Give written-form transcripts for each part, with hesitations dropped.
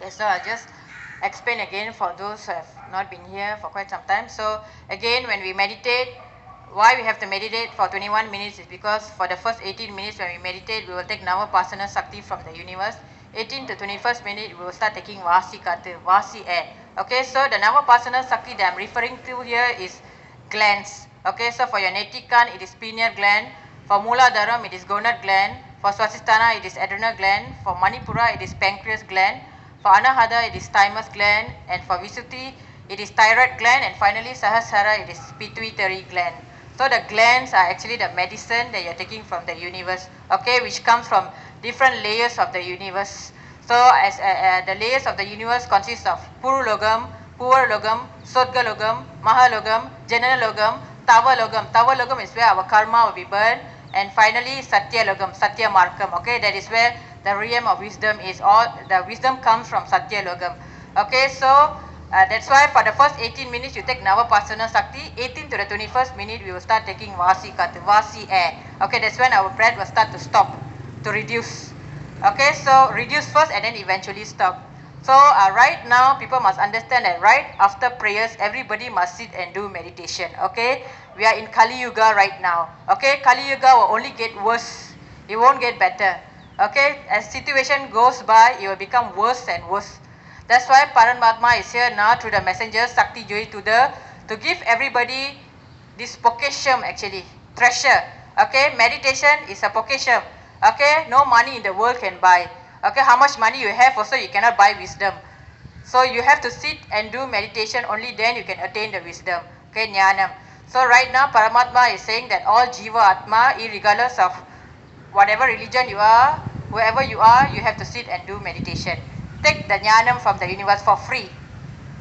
Okay, so I'll just explain again for those who have not been here for quite some time. So again, when we meditate, why we have to meditate for 21 minutes is because for the first 18 minutes when we meditate, we will take Navapasana Sakti from the universe. 18 to 21st minute, we will start taking Vasi Kata, Vasi air. Okay, so the Navapasana Sakti that I'm referring to here is glands. Okay, so for your Netikan, it is pineal gland. For Mooladharam, it is gonad gland. For Swasthana, it is adrenal gland. For Manipura, it is pancreas gland. For Anahata, it is thymus gland. And for Visuddhi, it is thyroid gland. And finally, Sahasrara, it is pituitary gland. So the glands are actually the medicine that you're taking from the universe, okay, which comes from different layers of the universe. So as the layers of the universe consist of Purulogam, Puvarlogam, Sodgalogam, Mahalogam, Jananalogam, Tavalogam. Tavalogam is where our karma will be burned. And finally, Satyalogam, Satyamarkam. Okay, that is where the realm of wisdom is. All the wisdom comes from Satyalogam. Okay, so that's why for the first 18 minutes you take Navapasana Sakti. 18 to the 21st minute we will start taking Vasi Kata, Vasi air. Okay, that's when our breath will start to stop, to reduce. Okay, so reduce first and then eventually stop. So right now, people must understand that right after prayers, everybody must sit and do meditation. Okay, we are in Kali Yuga right now. Okay, Kali Yuga will only get worse. It won't get better. Okay, as situation goes by, it will become worse and worse. That's why Paramatma is here now through the messenger Sakti Joy to give everybody this pokesham actually, treasure. Okay, meditation is a pokesham. Okay, no money in the world can buy. Okay, how much money you have also you cannot buy wisdom. So you have to sit and do meditation, only then you can attain the wisdom. Okay, jnanam. So right now Paramatma is saying that all jiva atma, irregardless of whatever religion you are, wherever you are, you have to sit and do meditation. Take the jnanam from the universe for free.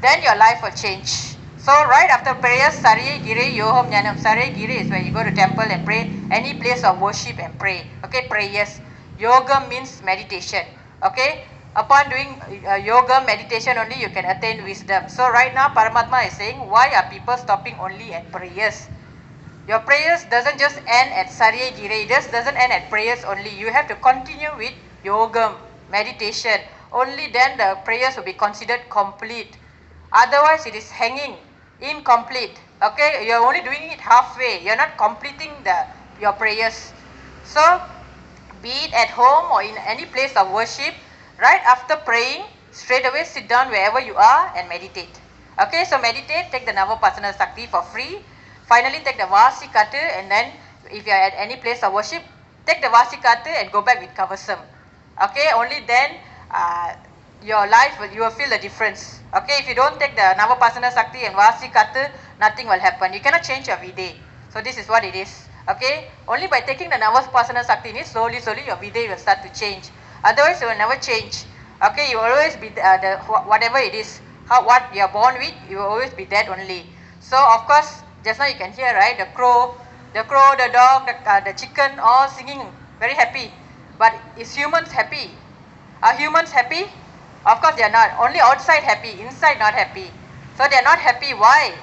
Then your life will change. So right after prayers, Sarye Gire Yoham Jnanam. Sarye Gire is where you go to temple and pray, any place of worship and pray. Okay, prayers. Yoga means meditation. Okay, upon doing yoga meditation only you can attain wisdom. So right now Paramatma is saying, why are people stopping only at prayers? Your prayers doesn't just end at Sarye Gire. It just doesn't end at prayers only. You have to continue with yoga, meditation. Only then the prayers will be considered complete. Otherwise it is hanging, incomplete. Okay, you're only doing it halfway. You're not completing your prayers. So be it at home or in any place of worship, right after praying, straight away sit down wherever you are and meditate. Okay, so meditate, take the Navapasana Sakti for free. Finally, take the Vasi Kata, and then if you are at any place of worship, take the Vasi Kata and go back with Kavasam. Okay, only then your life, you will feel the difference. Okay, if you don't take the Navapasana Sakti and Vasi Kata, nothing will happen. You cannot change your Vide. So this is what it is. Okay, only by taking the Navapasana Sakti, slowly your Vide will start to change. Otherwise, it will never change. Okay, you will always be whatever it is, what you are born with, you will always be that only. So of course, just now you can hear, right, the crow, the dog, the chicken, all singing, very happy. But is humans happy? Are humans happy? Of course they are not. Only outside happy, inside not happy. So they are not happy. Why?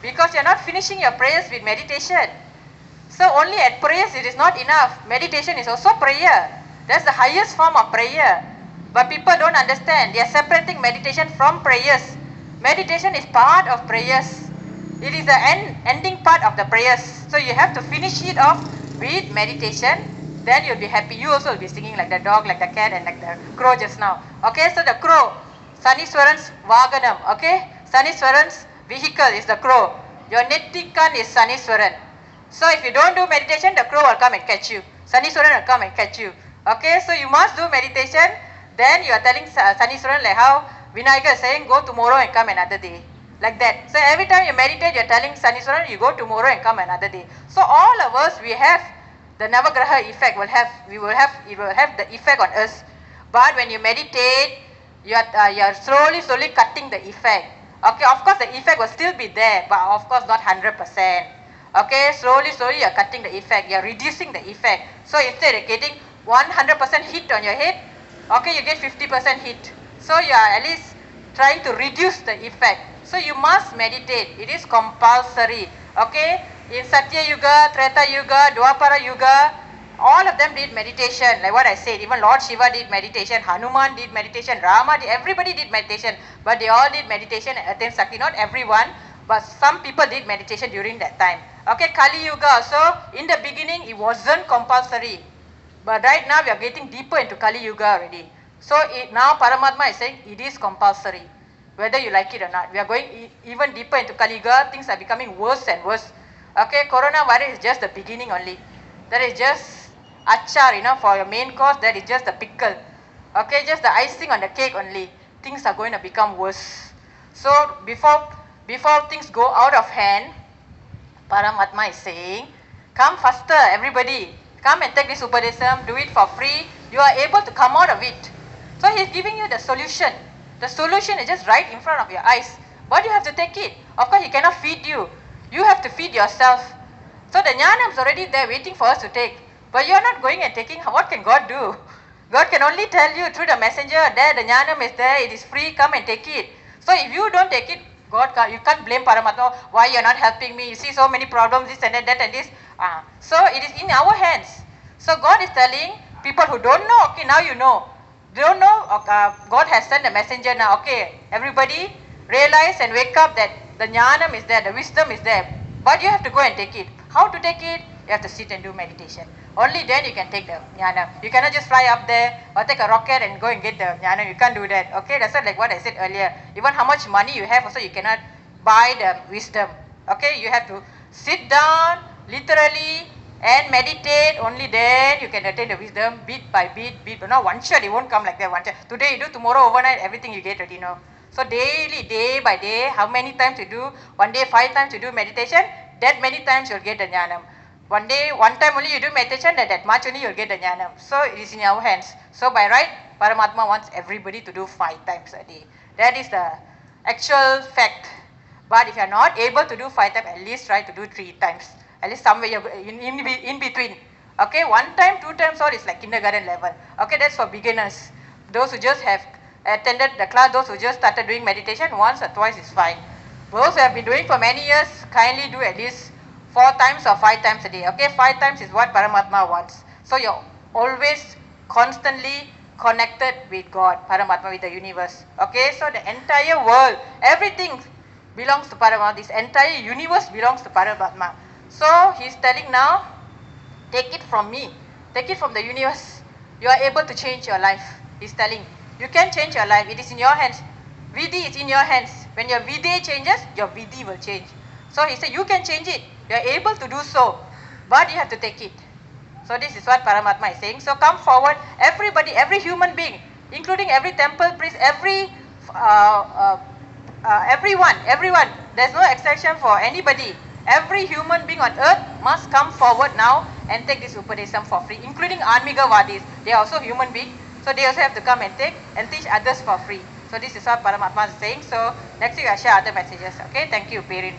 Because you are not finishing your prayers with meditation. So only at prayers it is not enough. Meditation is also prayer. That's the highest form of prayer. But people don't understand. They are separating meditation from prayers. Meditation is part of prayers. It is the ending part of the prayers. So you have to finish it off with meditation. Then you'll be happy. You also will be singing like the dog, like the cat, and like the crow just now. Okay, so the crow, Saniswaran's Vaganam. Okay, Saniswaran's vehicle is the crow. Your Netikan is Saniswaran. So if you don't do meditation, the crow will come and catch you. Saniswaran will come and catch you. Okay, so you must do meditation. Then you are telling Saniswaran like how Vinayagar is saying, go tomorrow and come another day. Like that. So every time you meditate, you are telling Saniswaran, you go tomorrow and come another day. So all of us, we have the Navagraha effect. It will have the effect on us. But when you meditate, you are slowly cutting the effect. Okay, of course the effect will still be there, but of course not 100%. Okay, slowly you are cutting the effect. You are reducing the effect. So instead of getting 100% hit on your head, okay, you get 50% hit. So you are at least trying to reduce the effect. So you must meditate. It is compulsory. Okay, in Satya Yuga, Treta Yuga, Dwapara Yuga, All of them did meditation, like what I said. Even Lord Shiva did meditation, Hanuman did meditation, Rama did, everybody did meditation. But they all did meditation and attained Sakti. Not everyone, but some people did meditation during that time. Okay, Kali Yuga also, in the beginning, it wasn't compulsory. But right now, we are getting deeper into Kali Yuga already. So now Paramatma is saying it is compulsory, whether you like it or not. We are going even deeper into Kali Yuga. Things are becoming worse and worse. Okay, coronavirus is just the beginning only. That is just achar, for your main course. That is just the pickle. Okay, just the icing on the cake only. Things are going to become worse. So before things go out of hand, Paramatma is saying, come faster, everybody. Come and take this Upadesam, do it for free. You are able to come out of it. So he is giving you the solution. The solution is just right in front of your eyes. But you have to take it. Of course, he cannot feed you. You have to feed yourself. So the jnana is already there waiting for us to take. But you are not going and taking. What can God do? God can only tell you through the messenger, there the jnana is there, it is free, come and take it. So if you don't take it, you can't blame Paramatma, why you are not helping me, you see so many problems, this and that and this. So it is in our hands. So God is telling people who don't know, okay, now you know. Don't know, God has sent a messenger now, okay, everybody realize and wake up that the jnanam is there, the wisdom is there. But you have to go and take it. How to take it? You have to sit and do meditation. Only then you can take the jnana. You cannot just fly up there or take a rocket and go and get the jnana. You can't do that. Okay, that's not like what I said earlier. Even how much money you have also, you cannot buy the wisdom. Okay, you have to sit down literally and meditate. Only then you can attain the wisdom bit by bit. Not one shot, it won't come like that one shot. Today you do, tomorrow overnight, everything you get already know. So daily, day by day, how many times you do? One day, 5 times you do meditation, that many times you'll get the jnanam. One day, one time only you do meditation, that much only you'll get the jnanam. So it is in our hands. So by right, Paramatma wants everybody to do 5 times a day. That is the actual fact. But if you are not able to do 5 times, at least try to do 3 times. At least somewhere you're in between. Okay, 1 time, 2 times, all is like kindergarten level. Okay, that's for beginners. Those who just have attended the class, those who just started doing meditation, once or twice is fine. Those who have been doing for many years, kindly do at least 4 times or 5 times a day. Okay, 5 times is what Paramatma wants. So you're always constantly connected with God, Paramatma, with the universe. Okay, so the entire world, everything belongs to Paramatma. This entire universe belongs to Paramatma. So he's telling now, take it from me. Take it from the universe. You are able to change your life. He's telling, you can change your life. It is in your hands. Vidhi is in your hands. When your Vidhi changes, your Vidhi will change. So he said, you can change it. You are able to do so. But you have to take it. So this is what Paramatma is saying. So come forward, everybody, every human being, including every temple priest, everyone. There's no exception for anybody. Every human being on earth must come forward now and take this Upadesam for free, including Anmigavadis. They are also human beings. So they also have to come and take and teach others for free. So this is what Paramatma is saying. So next week I share other messages. Okay, thank you, Perin.